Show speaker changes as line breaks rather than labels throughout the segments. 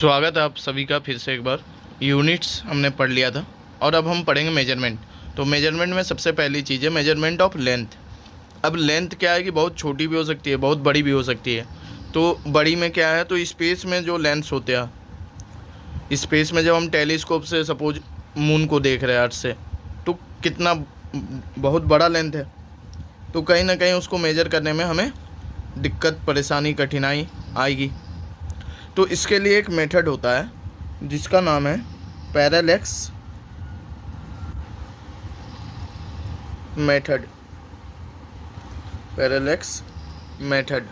स्वागत है आप सभी का फिर से एक बार। यूनिट्स हमने पढ़ लिया था और अब हम पढ़ेंगे मेजरमेंट। तो मेजरमेंट में सबसे पहली चीज़ है मेजरमेंट ऑफ लेंथ। अब लेंथ क्या है कि बहुत छोटी भी हो सकती है, बहुत बड़ी भी हो सकती है। तो बड़ी में क्या है, तो स्पेस में जो लेंस होते हैं, स्पेस में जब हम टेलीस्कोप से सपोज मून को देख रहे हैं अर्थ से, तो कितना बहुत बड़ा लेंथ है। तो कहीं ना कहीं उसको मेजर करने में हमें दिक्कत, परेशानी, कठिनाई आएगी। तो इसके लिए एक मेथड होता है जिसका नाम है parallax method. Parallax method.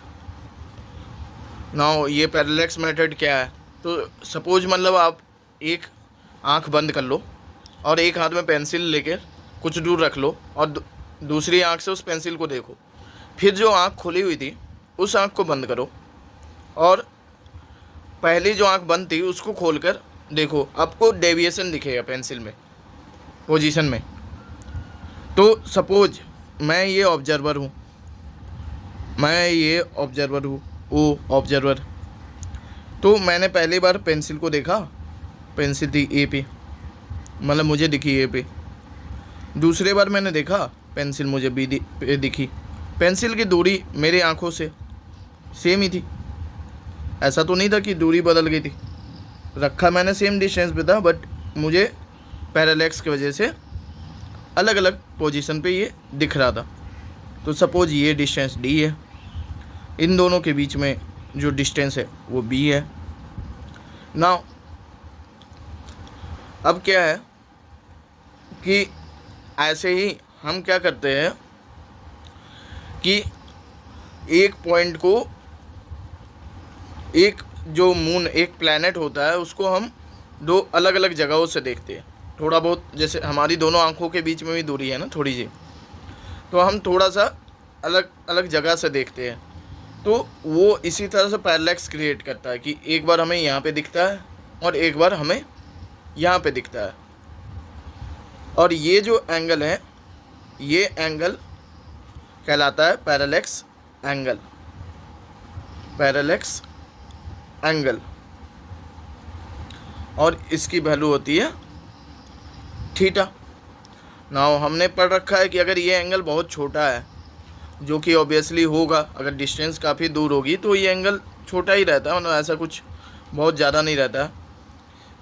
Now ये पैरेलैक्स मेथड क्या है, तो सपोज मतलब आप एक आंख बंद कर लो और एक हाथ में पेंसिल लेकर कुछ दूर रख लो और दूसरी आंख से उस पेंसिल को देखो। फिर जो आंख खुली हुई थी उस आंख को बंद करो और पहली जो आंख बंद थी उसको खोलकर देखो, आपको डेविएशन दिखेगा पेंसिल में, पोजीशन में। तो सपोज मैं ये ऑब्जर्वर हूँ, ओ ऑब्जर्वर। तो मैंने पहली बार पेंसिल को देखा, पेंसिल थी ए पे, मतलब मुझे दिखी ए पे। दूसरी बार मैंने देखा, पेंसिल मुझे बी पे दिखी। पेंसिल की दूरी मेरी आंखों से सेम ही थी, ऐसा तो नहीं था कि दूरी बदल गई थी। रखा मैंने सेम डिस्टेंस पे था, बट मुझे पैरेलैक्स की वजह से अलग अलग पोजीशन पे ये दिख रहा था। तो सपोज ये डिस्टेंस डी है, इन दोनों के बीच में जो डिस्टेंस है वो बी है। नाउ अब क्या है कि ऐसे ही हम क्या करते हैं कि एक पॉइंट को, एक जो मून, एक प्लैनेट होता है, उसको हम दो अलग अलग जगहों से देखते हैं। थोड़ा बहुत, जैसे हमारी दोनों आंखों के बीच में भी दूरी है ना थोड़ी सी, तो हम थोड़ा सा अलग अलग जगह से देखते हैं। तो वो इसी तरह से पैरेलैक्स क्रिएट करता है कि एक बार हमें यहाँ पे दिखता है और एक बार हमें यहाँ पे दिखता है। और ये जो एंगल है, ये एंगल कहलाता है पैरेलैक्स एंगल। पैरेलैक्स एंगल, और इसकी वैल्यू होती है थीटा। नाउ हमने पढ़ रखा है कि अगर ये एंगल बहुत छोटा है, जो कि ऑब्वियसली होगा, अगर डिस्टेंस काफ़ी दूर होगी तो ये एंगल छोटा ही रहता है, मतलब ऐसा कुछ बहुत ज़्यादा नहीं रहता है।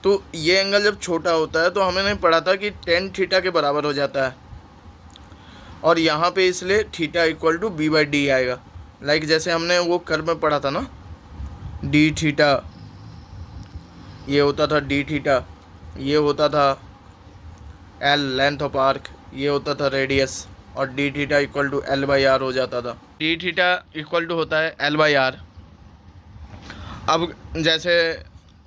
तो ये एंगल जब छोटा होता है तो हमने पढ़ा था कि टेन थीटा के बराबर हो जाता है, और यहाँ पे इसलिए theta equal to B by D आएगा। लाइक जैसे हमने वो कर्व में पढ़ा था ना, डी थीटा, ये होता था डी थीटा, ये होता था एल लेंथ ऑफ आर्क, ये होता था रेडियस, और D theta equal to L by R हो जाता था। डी थीटा इक्वल टू होता है एल बाई आर। अब जैसे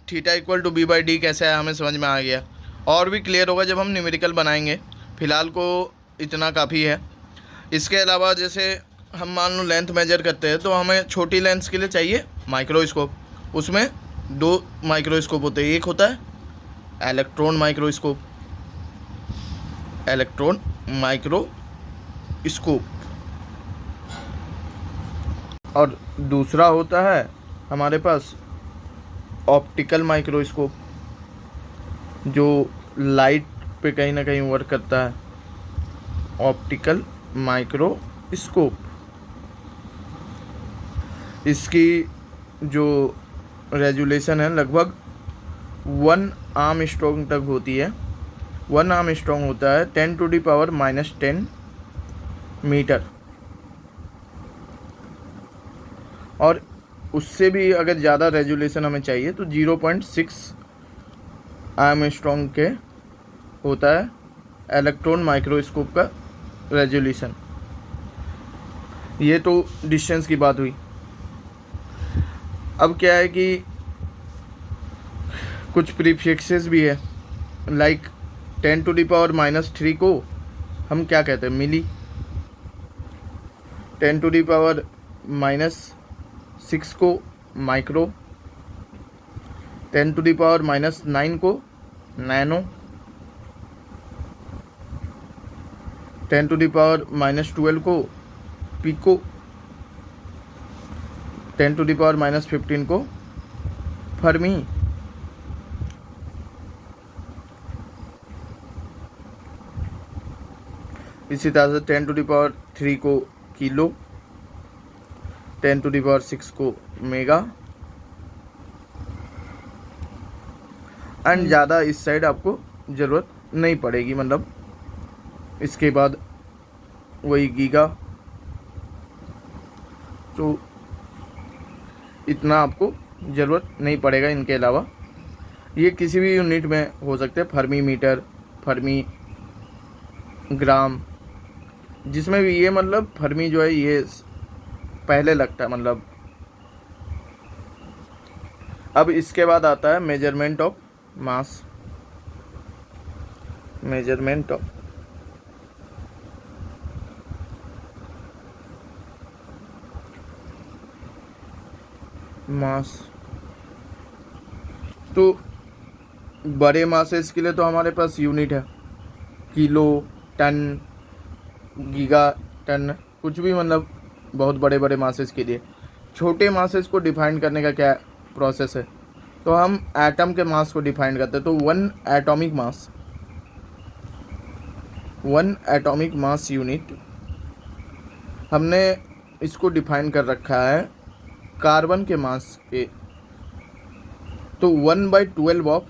theta equal to B by D कैसे है हमें समझ में आ गया, और भी क्लियर होगा जब हम न्यूमेरिकल बनाएंगे। फ़िलहाल को इतना काफ़ी है। इसके अलावा जैसे हम मान लो लेंथ मेजर करते हैं, तो हमें छोटी लेंस के लिए चाहिए माइक्रोस्कोप। उसमें दो माइक्रोस्कोप होते हैं, एक होता है इलेक्ट्रॉन माइक्रोस्कोप, इलेक्ट्रॉन माइक्रोस्कोप, और दूसरा होता है हमारे पास ऑप्टिकल माइक्रोस्कोप, जो लाइट पे कहीं ना कहीं वर्क करता है। ऑप्टिकल माइक्रोस्कोप, इसकी जो रेजुलेशन है लगभग 1 आर्मस्ट्रॉन्ग तक होती है। 1 आर्मस्ट्रॉन्ग होता है 10⁻⁻10 मीटर, और उससे भी अगर ज़्यादा रेजुलेशन हमें चाहिए तो 0.6 आर्मस्ट्रॉन्ग के होता है इलेक्ट्रॉन माइक्रोस्कोप का रेजुलेशन। ये तो डिस्टेंस की बात हुई। अब क्या है कि कुछ प्रीफिक्सेस भी है, लाइक 10⁻³ को हम क्या कहते हैं, मिली। 10⁻⁻6 को माइक्रो, 10⁻⁹ को नैनो, 10⁻⁻12 को पिको, 10⁻15 को फर्मी, इसी तरह से 10⁻³ को किलो, 10⁻⁶ को मेगा, एंड ज़्यादा इस साइड आपको ज़रूरत नहीं पड़ेगी, मतलब इसके बाद वही गीगा। तो इतना आपको ज़रूरत नहीं पड़ेगा। इनके अलावा ये किसी भी यूनिट में हो सकते हैं, फर्मी मीटर, फर्मी ग्राम, जिसमें भी ये मतलब फर्मी जो है ये पहले लगता है मतलब। अब इसके बाद आता है measurement of mass. Measurement of mass, तो बड़े मासेस के लिए तो हमारे पास यूनिट है किलो, टन, गीगा टन, कुछ भी मतलब बहुत बड़े बड़े मासेस के लिए। छोटे मासेस को डिफाइन करने का क्या प्रोसेस है, तो हम एटम के मास को डिफाइन करते हैं। तो 1 एटॉमिक मास, 1 एटॉमिक मास यूनिट हमने इसको डिफाइन कर रखा है कार्बन के मास के। तो 1/12 of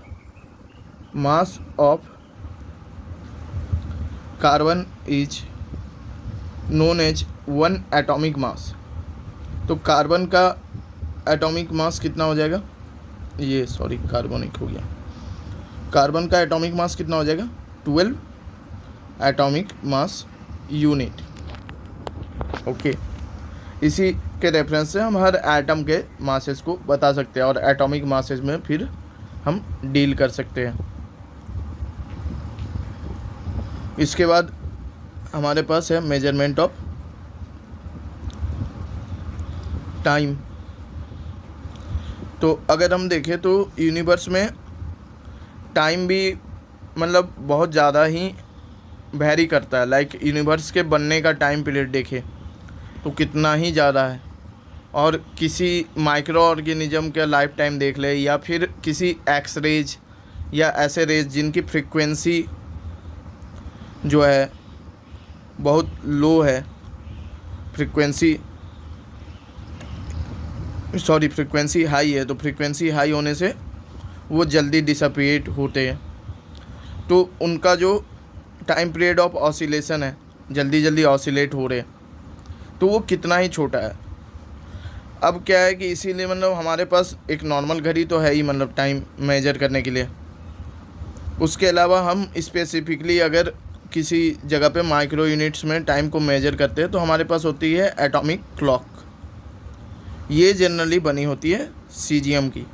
mass of carbon is known as 1 atomic mass. तो कार्बन का एटॉमिक मास कितना हो जाएगा, ये सॉरी कार्बनिक हो गया, कार्बन का एटॉमिक मास कितना हो जाएगा 12 एटॉमिक मास यूनिट। ओके, इसी के रेफरेंस से हम हर एटम के मासेस को बता सकते हैं और एटॉमिक मासेस में फिर हम डील कर सकते हैं। इसके बाद हमारे पास है मेजरमेंट ऑफ टाइम। तो अगर हम देखें तो यूनिवर्स में टाइम भी मतलब बहुत ज़्यादा ही वैरी करता है। लाइक यूनिवर्स के बनने का टाइम पीरियड देखें तो कितना ही ज़्यादा है, और किसी माइक्रो ऑर्गेनिज्म का लाइफ टाइम देख ले, या फिर किसी एक्स रेज या ऐसे रेज जिनकी फ्रीक्वेंसी जो है बहुत लो है, फ्रीक्वेंसी हाई है, तो फ्रीक्वेंसी हाई होने से वो जल्दी डिसअपिएट होते हैं। तो उनका जो टाइम पीरियड ऑफ ऑसिलेशन है, जल्दी जल्दी ऑसिलेट हो रहे, तो वो कितना ही छोटा है। अब क्या है कि इसीलिए मतलब हमारे पास एक नॉर्मल घड़ी तो है ही, मतलब टाइम मेजर करने के लिए। उसके अलावा हम स्पेसिफिकली अगर किसी जगह पे माइक्रो यूनिट्स में टाइम को मेजर करते हैं तो हमारे पास होती है एटॉमिक क्लॉक। ये जनरली बनी होती है सीजीएम की।